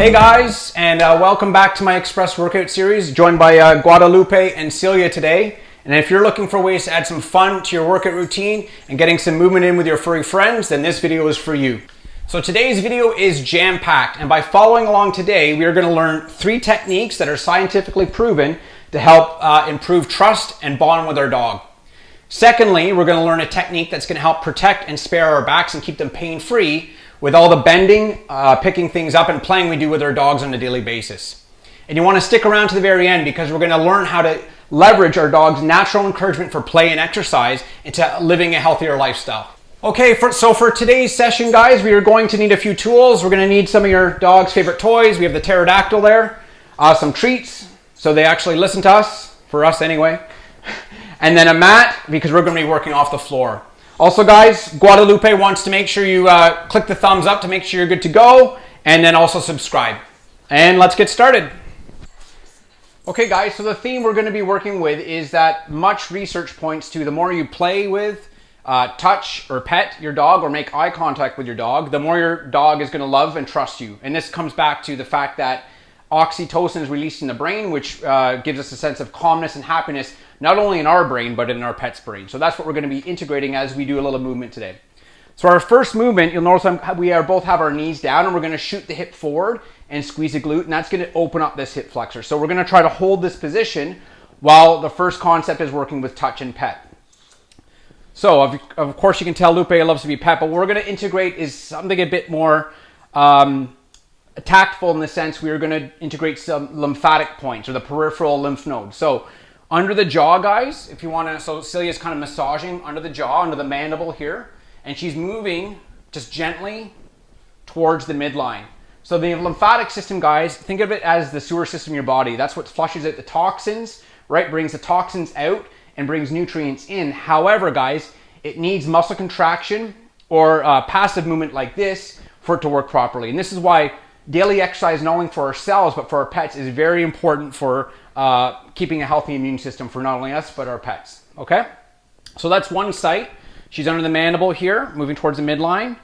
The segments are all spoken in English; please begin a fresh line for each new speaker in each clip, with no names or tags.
Hey guys, and welcome back to my Express Workout Series, joined by Guadalupe and Celia today. And if you're looking for ways to add some fun to your workout routine and getting some movement in with your furry friends, then this video is for you. So today's video is jam-packed, and by following along today, we are going to learn 3 techniques that are scientifically proven to help improve trust and bond with our dog. Secondly, we're going to learn a technique that's going to help protect and spare our backs and keep them pain-free with all the bending, picking things up, and playing we do with our dogs on a daily basis. And you want to stick around to the very end because we're going to learn how to leverage our dog's natural encouragement for play and exercise into living a healthier lifestyle. Okay, so for today's session, guys, we are going to need a few tools. We're going to need some of your dog's favorite toys. We have the pterodactyl there, some treats, so they actually listen to us, for us anyway, and then a mat because we're going to be working off the floor. Also, guys, Guadalupe wants to make sure you click the thumbs up to make sure you're good to go, and then also subscribe. And let's get started. Okay, guys, so the theme we're going to be working with is that much research points to the more you play with, touch or pet your dog or make eye contact with your dog, the more your dog is going to love and trust you. And this comes back to the fact that oxytocin is released in the brain, which gives us a sense of calmness and happiness, not only in our brain, but in our pet's brain. So that's what we're going to be integrating as we do a little movement today. So our first movement, you'll notice we both have our knees down, and we're going to shoot the hip forward and squeeze the glute, and that's going to open up this hip flexor. So we're going to try to hold this position while the first concept is working with touch and pet. So of course you can tell Lupe loves to be pet, but what we're going to integrate is something a bit more tactful in the sense we are going to integrate some lymphatic points or the peripheral lymph nodes. So under the jaw, guys, if you want to, so Celia's kind of massaging under the jaw, under the mandible here, and she's moving just gently towards the midline. So the lymphatic system, guys, think of it as the sewer system in your body. That's what flushes out the toxins, right? Brings the toxins out and brings nutrients in. However, guys, it needs muscle contraction or passive movement like this for it to work properly. And this is why daily exercise, not only for ourselves, but for our pets, is very important for keeping a healthy immune system for not only us, but our pets, okay? So that's one site. She's under the mandible here, moving towards the midline.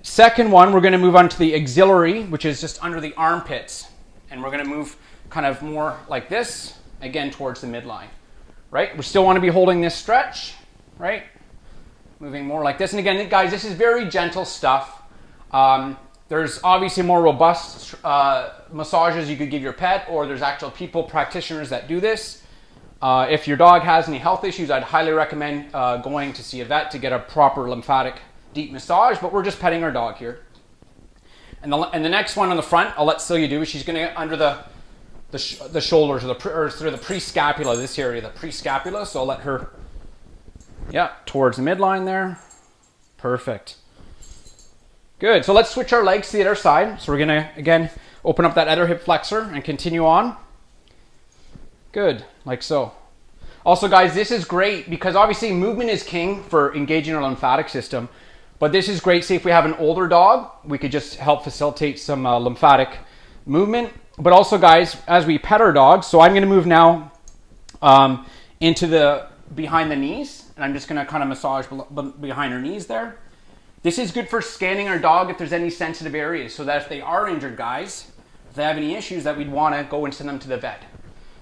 Second one, we're gonna move on to the axillary, which is just under the armpits. And we're gonna move kind of more like this, again, towards the midline, right? We still wanna be holding this stretch, right? Moving more like this. And again, guys, this is very gentle stuff. There's obviously more robust massages you could give your pet, or there's actual people, practitioners that do this. If your dog has any health issues, I'd highly recommend going to see a vet to get a proper lymphatic deep massage, but we're just petting our dog here. And the next one on the front, I'll let Celia do. She's going to get under the shoulders or through the prescapula, this area, the prescapula. So I'll let her, yeah, towards the midline there. Perfect. Good, so let's switch our legs to the other side. So we're gonna, again, open up that other hip flexor and continue on. Good, like so. Also, guys, this is great because obviously movement is king for engaging our lymphatic system. But this is great, say if we have an older dog, we could just help facilitate some lymphatic movement. But also, guys, as we pet our dogs, so I'm gonna move now into the behind the knees, and I'm just gonna kind of massage behind her knees there. This is good for scanning our dog if there's any sensitive areas, so that if they are injured, guys, if they have any issues, that we'd want to go and send them to the vet.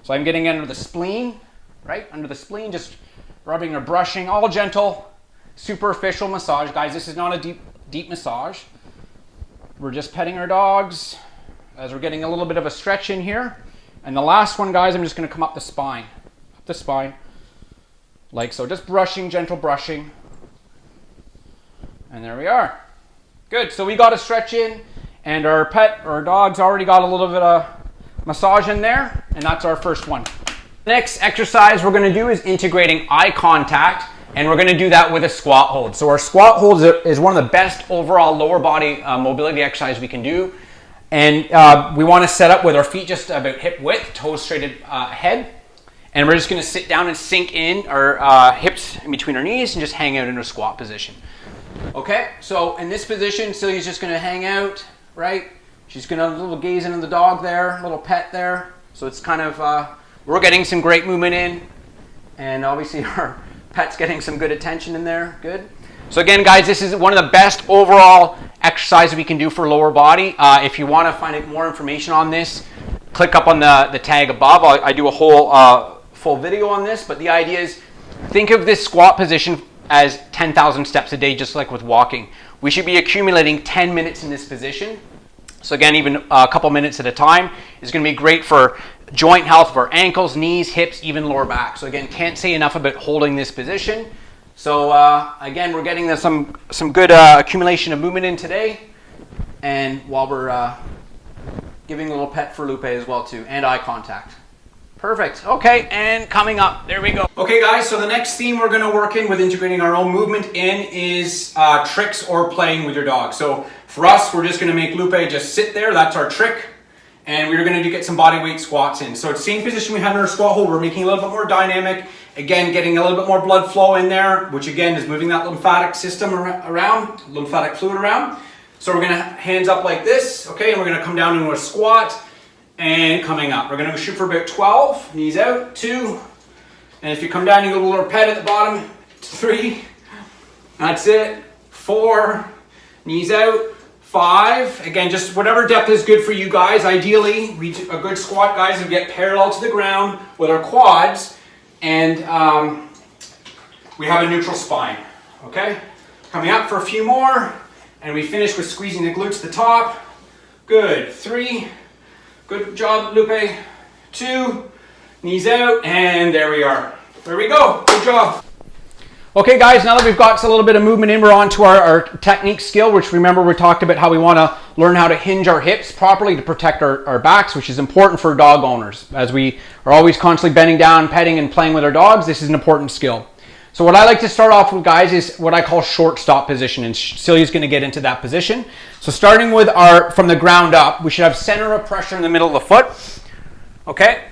So I'm getting under the spleen, right? Under the spleen, just rubbing or brushing, all gentle, superficial massage. Guys, this is not a deep massage. We're just petting our dogs as we're getting a little bit of a stretch in here. And the last one, guys, I'm just going to come up the spine, like so. Just brushing, gentle brushing. And there we are. Good, so we got a stretch in, and our pet, or our dog's already got a little bit of massage in there, and that's our first one. The next exercise we're gonna do is integrating eye contact, and we're gonna do that with a squat hold. So our squat hold is one of the best overall lower body mobility exercise we can do. And we wanna set up with our feet just about hip width, toes straight ahead. And we're just gonna sit down and sink in our hips in between our knees and just hang out in a squat position. Okay, so in this position, Celia's just going to hang out, right? She's going to a little gaze into the dog there, little pet there. So it's kind of, we're getting some great movement in, and obviously our pet's getting some good attention in there. Good. So again, guys, this is one of the best overall exercises we can do for lower body. If you want to find out more information on this, click up on the tag above. I do a whole full video on this, but the idea is, think of this squat position as 10,000 steps a day, just like with walking. We should be accumulating 10 minutes in this position. So again, even a couple minutes at a time is going to be great for joint health, for ankles, knees, hips, even lower back. So again, can't say enough about holding this position. So again, we're getting some good accumulation of movement in today, and while we're giving a little pet for Lupe as well too, and eye contact. Perfect. Okay, and coming up, there we go. Okay guys, so the next theme we're going to work in with integrating our own movement in is tricks or playing with your dog. So for us, we're just going to make Lupe just sit there. That's our trick. And we're going to get some body weight squats in. So it's the same position we had in our squat hold. We're making it a little bit more dynamic. Again, getting a little bit more blood flow in there, which again is moving that lymphatic system around, lymphatic fluid around. So we're going to hands up like this, okay? And we're going to come down into a squat and coming up. We're going to shoot for about 12, knees out, 2. And if you come down, you go a little pet at the bottom, 3. That's it. 4, knees out. 5, again, just whatever depth is good for you guys. Ideally, a good squat, guys, we get parallel to the ground with our quads, and we have a neutral spine, okay? Coming up for a few more, and we finish with squeezing the glutes to the top. Good. 3, good job, Lupe. 2, knees out, and there we are. There we go. Good job. Okay guys, now that we've got a little bit of movement in, we're on to our technique skill, which remember we talked about how we want to learn how to hinge our hips properly to protect our backs, which is important for dog owners. As we are always constantly bending down, petting and playing with our dogs, this is an important skill. So what I like to start off with, guys, is what I call short stop position, and Celia's going to get into that position. So starting with from the ground up, we should have center of pressure in the middle of the foot, okay?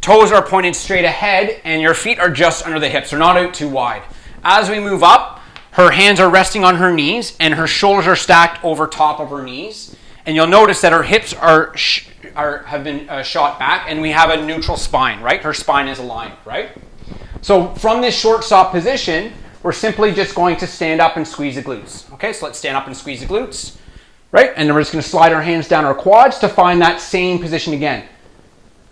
Toes are pointed straight ahead, and your feet are just under the hips. They're not out too wide. As we move up, her hands are resting on her knees and her shoulders are stacked over top of her knees. And you'll notice that her hips have been shot back, and we have a neutral spine, right? Her spine is aligned, right? So from this short stop position, we're simply just going to stand up and squeeze the glutes. Okay, so let's stand up and squeeze the glutes, right? And then we're just going to slide our hands down our quads to find that same position again.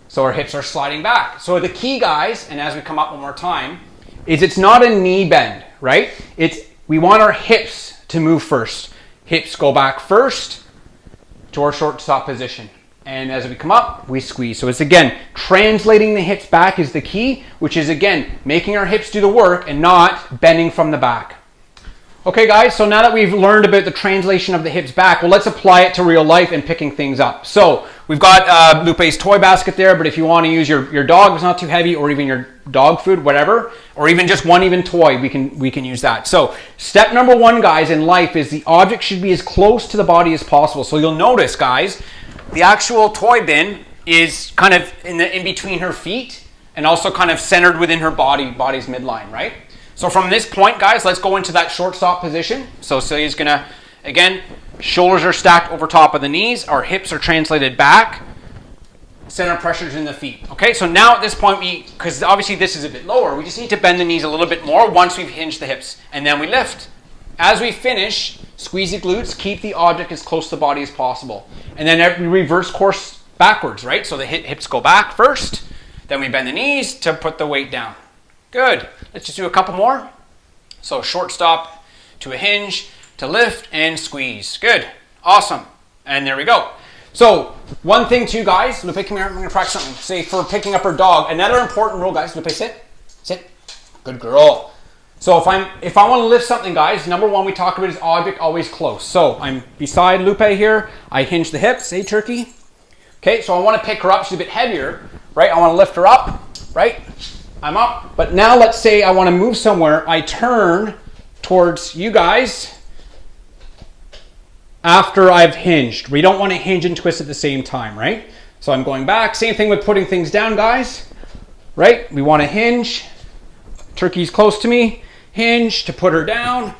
So our hips are sliding back. So the key, guys, and as we come up one more time, is it's not a knee bend, right? We want our hips to move first. Hips go back first to our short stop position. And as we come up, we squeeze. So it's, again, translating the hips back is the key, which is, again, making our hips do the work and not bending from the back. Okay, guys, so now that we've learned about the translation of the hips back, well, let's apply it to real life and picking things up. So we've got Lupe's toy basket there, but if you want to use your dog, it's not too heavy, or even your dog food, whatever, or even just one even toy, we can use that. So step number 1, guys, in life is the object should be as close to the body as possible. So you'll notice, guys, the actual toy bin is kind of in between her feet and also kind of centered within her body's midline, right? So from this point, guys, let's go into that short stop position. So Celia's gonna, again, shoulders are stacked over top of the knees, our hips are translated back, center pressure's in the feet. Okay, so now at this point, because obviously this is a bit lower, we just need to bend the knees a little bit more once we've hinged the hips, and then we lift. As we finish, squeeze the glutes, keep the object as close to the body as possible. And then we reverse course backwards, right? So the hips go back first, then we bend the knees to put the weight down. Good. Let's just do a couple more. So short stop to a hinge, to lift and squeeze. Good. Awesome. And there we go. So one thing too, guys, Lupe, come here. I'm going to practice something. Say for picking up her dog. Another important rule, guys. Lupe, sit. Sit. Good girl. So if I want to lift something, guys, number 1 we talk about is object always close. So I'm beside Lupe here. I hinge the hips. Say turkey. Okay, so I want to pick her up. She's a bit heavier, right? I want to lift her up, right? I'm up. But now let's say I want to move somewhere. I turn towards you guys after I've hinged. We don't want to hinge and twist at the same time, right? So I'm going back. Same thing with putting things down, guys, right? We want to hinge. Turkey's close to me. Hinge to put her down.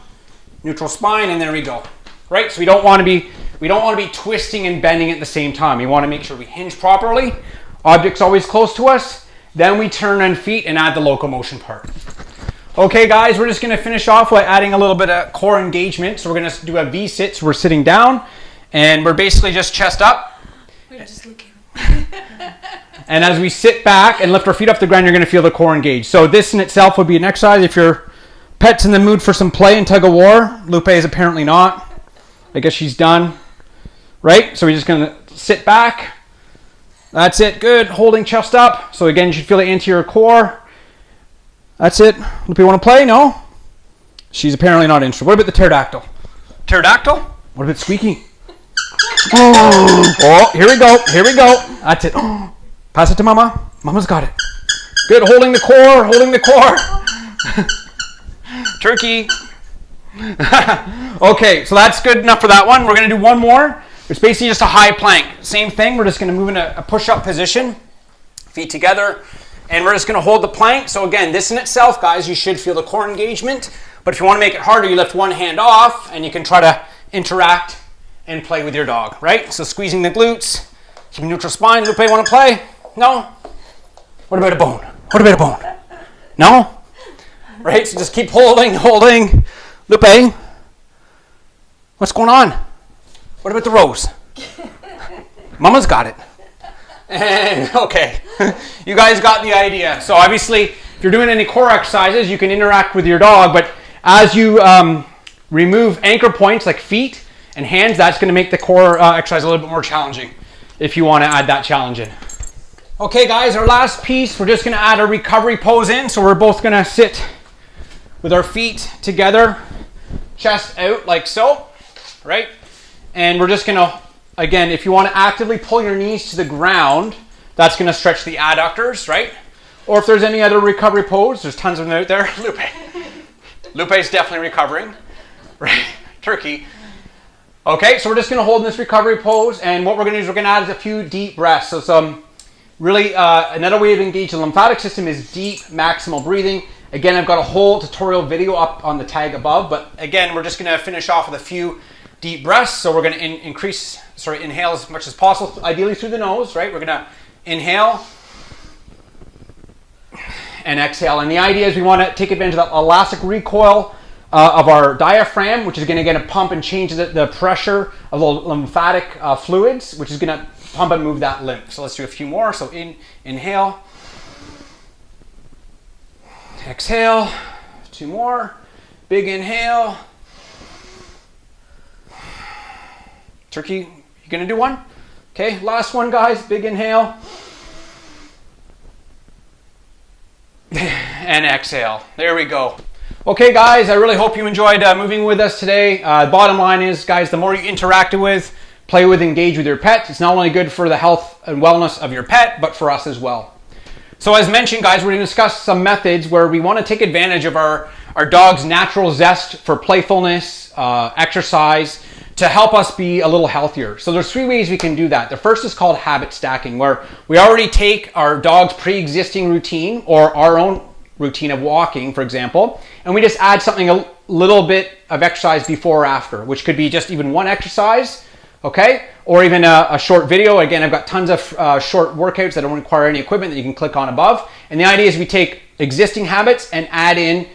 Neutral spine, and there we go. Right? So we don't want to be twisting and bending at the same time. We want to make sure we hinge properly. Object's always close to us. Then we turn on feet and add the locomotion part. Okay guys, we're just gonna finish off by adding a little bit of core engagement. So we're gonna do a V-sit, so we're sitting down and we're basically just chest up.
We're just looking.
And as we sit back and lift our feet off the ground, you're gonna feel the core engage. So this in itself would be an exercise if your pet's in the mood for some play and tug of war. Lupe is apparently not. I guess she's done. Right? So we're just gonna sit back. That's it, good. Holding chest up. So again, you should feel the anterior core. That's it. Lupe, want to play? No? She's apparently not interested. What about the pterodactyl? Pterodactyl? What about squeaking? Oh, here we go. Here we go. That's it. Pass it to Mama. Mama's got it. Good. Holding the core. Holding the core. Turkey. Okay, so that's good enough for that one. We're going to do one more. It's basically just a high plank. Same thing. We're just going to move in a push-up position. Feet together. And we're just going to hold the plank. So again, this in itself, guys, you should feel the core engagement. But if you want to make it harder, you lift one hand off and you can try to interact and play with your dog, right? So squeezing the glutes, keeping neutral spine. Lupe, want to play? No? What about a bone? What about a bone? No? Right? So just keep holding. Lupe, what's going on? What about the rose? Mama's got it. And okay, you guys got the idea. So obviously, if you're doing any core exercises, you can interact with your dog, but as you remove anchor points like feet and hands, that's going to make the core exercise a little bit more challenging if you want to add that challenge in. Okay guys, our last piece, we're just going to add a recovery pose in. So we're both going to sit with our feet together, chest out like so, right? And we're just going to, again, if you want to actively pull your knees to the ground, that's going to stretch the adductors, right? Or if there's any other recovery pose, there's tons of them out there. Lupe is definitely recovering, right? Turkey. Okay, so we're just going to hold in this recovery pose, and what we're going to do is we're going to add a few deep breaths. So some really, another way to engage the lymphatic system is deep maximal breathing. Again, I've got a whole tutorial video up on the tag above, but again, we're just going to finish off with a few deep breaths. So we're going to inhale as much as possible, ideally through the nose, right? We're going to inhale and exhale. And the idea is we want to take advantage of that elastic recoil of our diaphragm, which is going to get a pump and change the pressure of the lymphatic fluids, which is going to pump and move that lymph. So let's do a few more. So inhale, exhale, two more, big inhale. Turkey, you gonna do one? Okay, last one guys, big inhale. And exhale, there we go. Okay guys, I really hope you enjoyed moving with us today. Bottom line is, guys, the more you interact with, play with, engage with your pet, it's not only good for the health and wellness of your pet, but for us as well. So as mentioned, guys, we're gonna discuss some methods where we wanna take advantage of our dog's natural zest for playfulness, exercise, to help us be a little healthier. So there's three ways we can do that. The first is called habit stacking, where we already take our dog's pre-existing routine or our own routine of walking, for example, and we just add something a little bit of exercise before or after, which could be just even one exercise, okay? Or even a short video. Again, I've got tons of short workouts that don't require any equipment that you can click on above. And the idea is we take existing habits and add in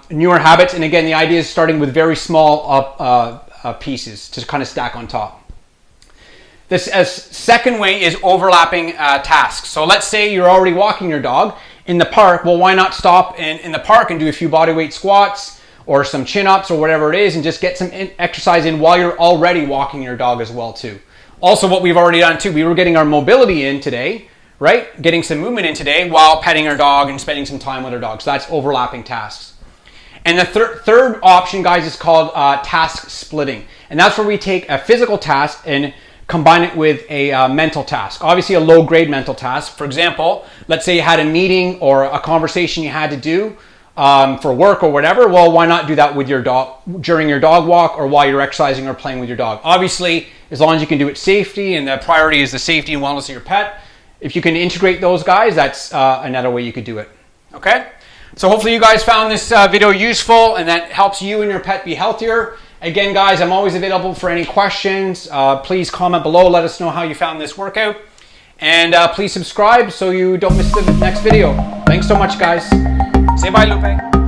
newer habits. And again, the idea is starting with very small pieces to kind of stack on top. This second way is overlapping tasks. So let's say you're already walking your dog in the park. Well, why not stop in the park and do a few bodyweight squats or some chin-ups or whatever it is, and just get some exercise in while you're already walking your dog as well too. Also, what we've already done too, we were getting our mobility in today, right? Getting some movement in today while petting our dog and spending some time with our dog. So that's overlapping tasks. And the third option, guys, is called task splitting. And that's where we take a physical task and combine it with a mental task. Obviously a low-grade mental task. For example, let's say you had a meeting or a conversation you had to do for work or whatever. Well, why not do that with your dog during your dog walk or while you're exercising or playing with your dog? Obviously, as long as you can do it safely, and the priority is the safety and wellness of your pet. If you can integrate those guys, that's another way you could do it. Okay? So hopefully you guys found this video useful and that helps you and your pet be healthier. Again, guys, I'm always available for any questions. Please comment below. Let us know how you found this workout. And please subscribe so you don't miss the next video. Thanks so much, guys. Say bye, Lupe.